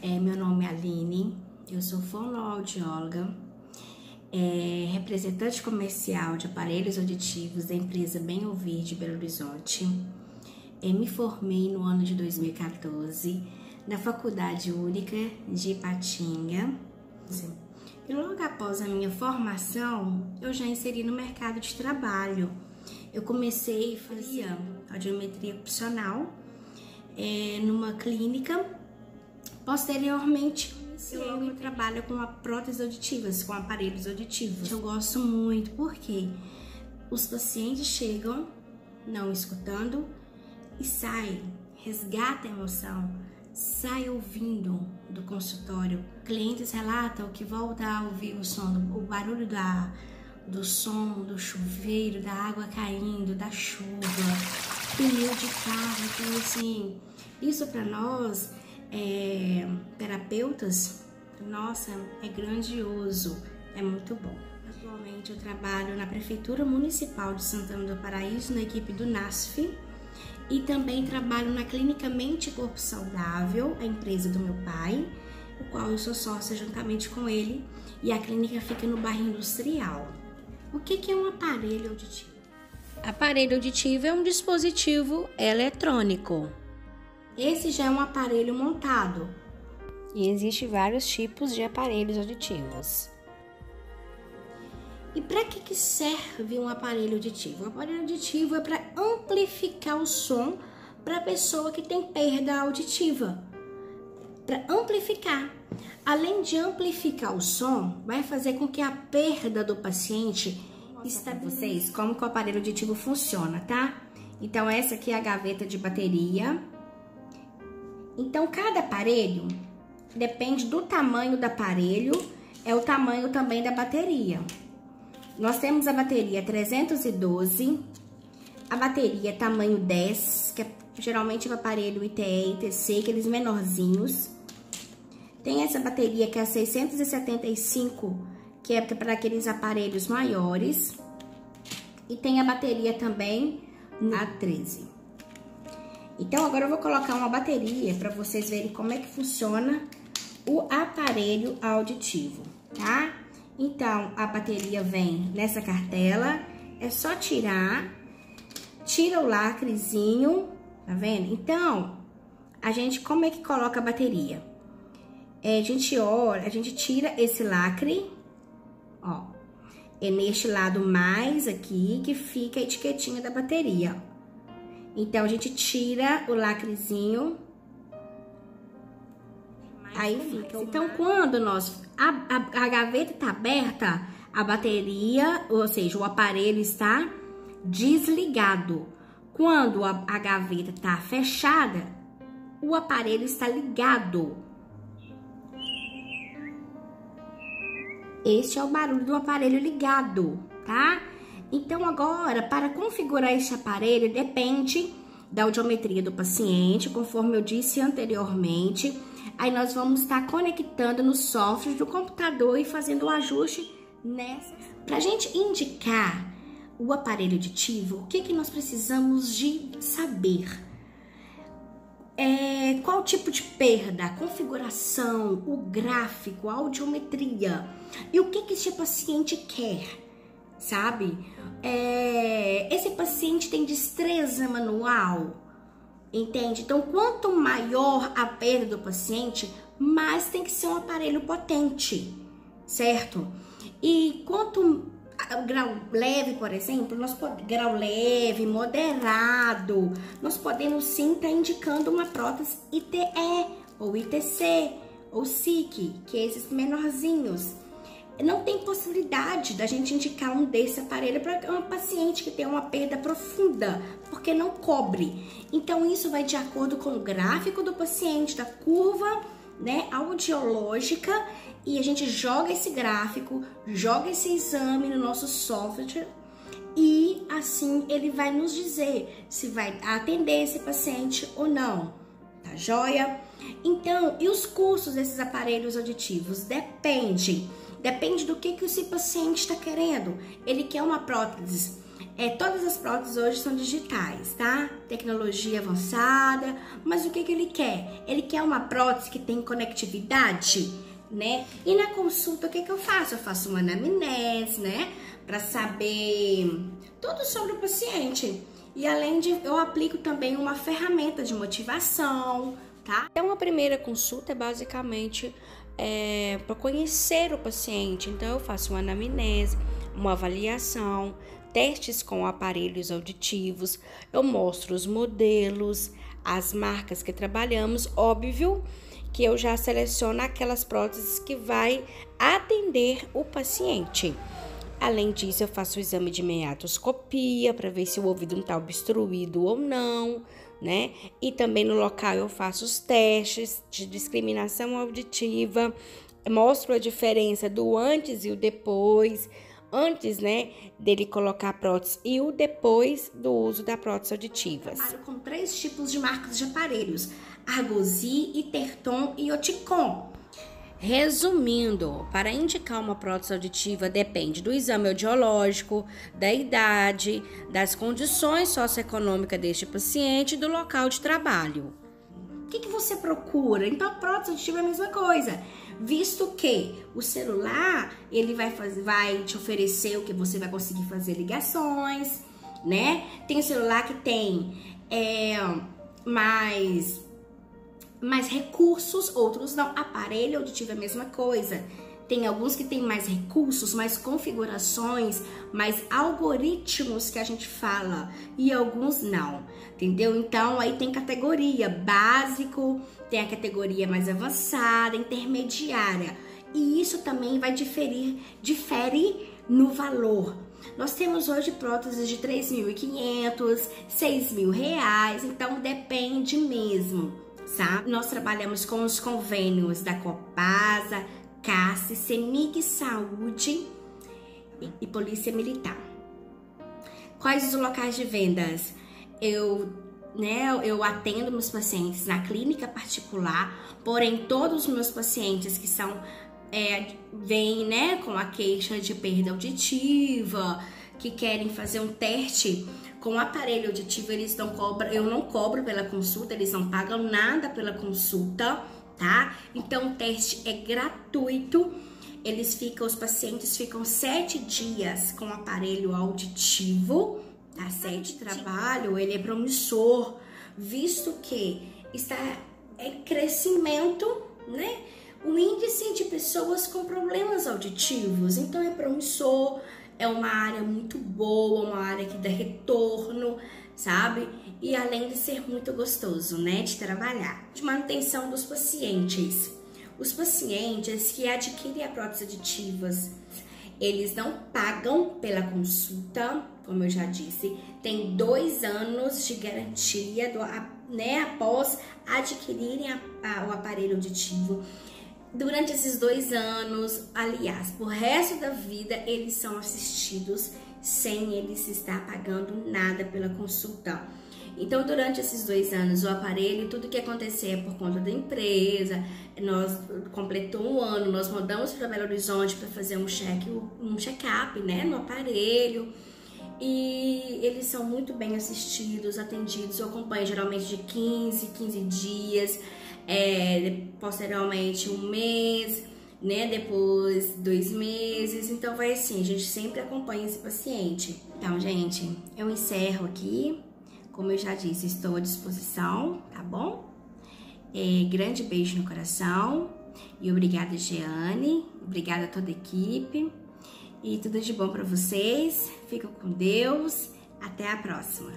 Meu nome é Aline, eu sou fonoaudióloga, representante comercial de aparelhos auditivos da empresa Bem Ouvir de Belo Horizonte. Me formei no ano de 2014 na Faculdade Única de Ipatinga. E logo após a minha formação, eu já inseri no mercado de trabalho. Eu comecei a fazer audiometria opcional numa clínica. Posteriormente, eu trabalho com próteses auditivas, com aparelhos auditivos. Eu gosto muito porque os pacientes chegam não escutando e saem, resgata a emoção, sai ouvindo do consultório. Clientes relatam que volta a ouvir o barulho do som, do chuveiro, da água caindo, da chuva, pneu de carro. Então, assim, isso para nós, terapeutas, nossa, é grandioso, é muito bom. Atualmente eu trabalho na Prefeitura Municipal de Santana do Paraíso, na equipe do NASF, e também trabalho na Clínica Mente Corpo Saudável, a empresa do meu pai, o qual eu sou sócia juntamente com ele, e a clínica fica no bairro Industrial. O que é um aparelho auditivo? Aparelho auditivo é um dispositivo eletrônico. Esse já é um aparelho montado. E existem vários tipos de aparelhos auditivos. E para que serve um aparelho auditivo? O aparelho auditivo é para amplificar o som para a pessoa que tem perda auditiva. Para amplificar. Além de amplificar o som, vai fazer com que a perda do paciente estabilize. Vocês como que o aparelho auditivo funciona, tá? Então essa aqui é a gaveta de bateria. Então cada aparelho depende do tamanho do aparelho, é o tamanho também da bateria. Nós temos a bateria 312, a bateria tamanho 10, que é geralmente o aparelho ITE e ITC, aqueles menorzinhos. Tem essa bateria que é a 675, que é para aqueles aparelhos maiores. E tem a bateria também A13. Então, agora eu vou colocar uma bateria para vocês verem como é que funciona o aparelho auditivo, tá? Então, a bateria vem nessa cartela, é só tira o lacrezinho, tá vendo? Então, como é que coloca a bateria? A gente tira esse lacre, ó, é neste lado mais aqui que fica a etiquetinha da bateria, ó. Então, a gente tira o lacrezinho, aí fica. Então, quando a gaveta tá aberta, a bateria, ou seja, o aparelho está desligado. Quando a gaveta tá fechada, o aparelho está ligado. Este é o barulho do aparelho ligado, tá? Então, agora, para configurar este aparelho, depende da audiometria do paciente, conforme eu disse anteriormente. Aí, nós vamos estar conectando no software do computador e fazendo o ajuste nessa. Para a gente indicar o aparelho auditivo, o que nós precisamos de saber? Qual tipo de perda, a configuração, o gráfico, a audiometria e o que esse paciente quer, sabe? Esse paciente tem destreza manual, entende? Então, quanto maior a perda do paciente, mais tem que ser um aparelho potente, certo? E quanto grau leve, por exemplo, grau leve, moderado, nós podemos sim estar indicando uma prótese ITE, ou ITC, ou SIC, que é esses menorzinhos. Não tem possibilidade da gente indicar um desse aparelho para uma paciente que tem uma perda profunda, porque não cobre. Então, isso vai de acordo com o gráfico do paciente, da curva, né, audiológica, e a gente joga esse gráfico, joga esse exame no nosso software e assim ele vai nos dizer se vai atender esse paciente ou não, tá joia? Então, e os custos desses aparelhos auditivos? Depende do que esse paciente está querendo. Ele quer uma prótese Todas as próteses hoje são digitais, tá? Tecnologia avançada, mas o que ele quer? Ele quer uma prótese que tem conectividade, né? E na consulta, o que eu faço? Eu faço uma anamnese, né? Para saber tudo sobre o paciente. E além de, eu aplico também uma ferramenta de motivação, tá? Então, a primeira consulta é basicamente para conhecer o paciente. Então, eu faço uma anamnese, uma avaliação, testes com aparelhos auditivos, eu mostro os modelos, as marcas que trabalhamos, óbvio que eu já seleciono aquelas próteses que vai atender o paciente. Além disso, eu faço o exame de meiatoscopia para ver se o ouvido não está obstruído ou não, né? E também no local eu faço os testes de discriminação auditiva, mostro a diferença do antes e o depois, antes, né, dele colocar a prótese e o depois do uso da prótese auditiva. Eu trabalho com 3 tipos de marcas de aparelhos: Argosy, Iterton e Oticon. Resumindo, para indicar uma prótese auditiva depende do exame audiológico, da idade, das condições socioeconômicas deste paciente e do local de trabalho. O que você procura? Então, a prótese auditiva é a mesma coisa, visto que o celular, ele vai te oferecer o que você vai conseguir fazer ligações, né? Tem o celular que tem mais recursos, outros não. Aparelho auditivo é a mesma coisa. Tem alguns que tem mais recursos, mais configurações, mais algoritmos que a gente fala, e alguns não, entendeu? Então, aí tem categoria básico, tem a categoria mais avançada, intermediária, e isso também vai difere no valor. Nós temos hoje próteses de R$ 3.500, R$ 6.000, então depende mesmo, sabe? Nós trabalhamos com os convênios da Copasa, CASSE, CEMIG Saúde e Polícia Militar. Quais os locais de vendas? Eu atendo meus pacientes na clínica particular, porém todos os meus pacientes que são vêm, né, com a queixa de perda auditiva, que querem fazer um teste com o aparelho auditivo, eles não cobram, eu não cobro pela consulta, eles não pagam nada pela consulta, tá? Então o teste é gratuito. Os pacientes ficam 7 dias com o aparelho auditivo, tá? 7 trabalho, ele é promissor, visto que está em crescimento, né? O índice de pessoas com problemas auditivos, então é promissor, é uma área muito boa, uma área que dá retorno, sabe? E além de ser muito gostoso, né, de trabalhar. De manutenção dos pacientes. Os pacientes que adquirem a prótese auditivas, eles não pagam pela consulta, como eu já disse, tem 2 anos de garantia, né, após adquirirem o aparelho auditivo. Durante esses 2 anos, aliás, por resto da vida, eles são assistidos sem eles estar pagando nada pela consulta. Então, durante esses 2 anos, o aparelho, tudo que acontecer é por conta da empresa. Nós completou 1 ano, nós mandamos para Belo Horizonte para fazer um check-up, né, no aparelho. E eles são muito bem assistidos, atendidos. Eu acompanho geralmente de 15 dias. Posteriormente 1 mês, né, depois 2 meses, então vai assim, a gente sempre acompanha esse paciente. Então, gente, eu encerro aqui, como eu já disse, estou à disposição, tá bom? Grande beijo no coração e obrigada, Jeane, obrigada a toda a equipe e tudo de bom para vocês, fiquem com Deus, até a próxima.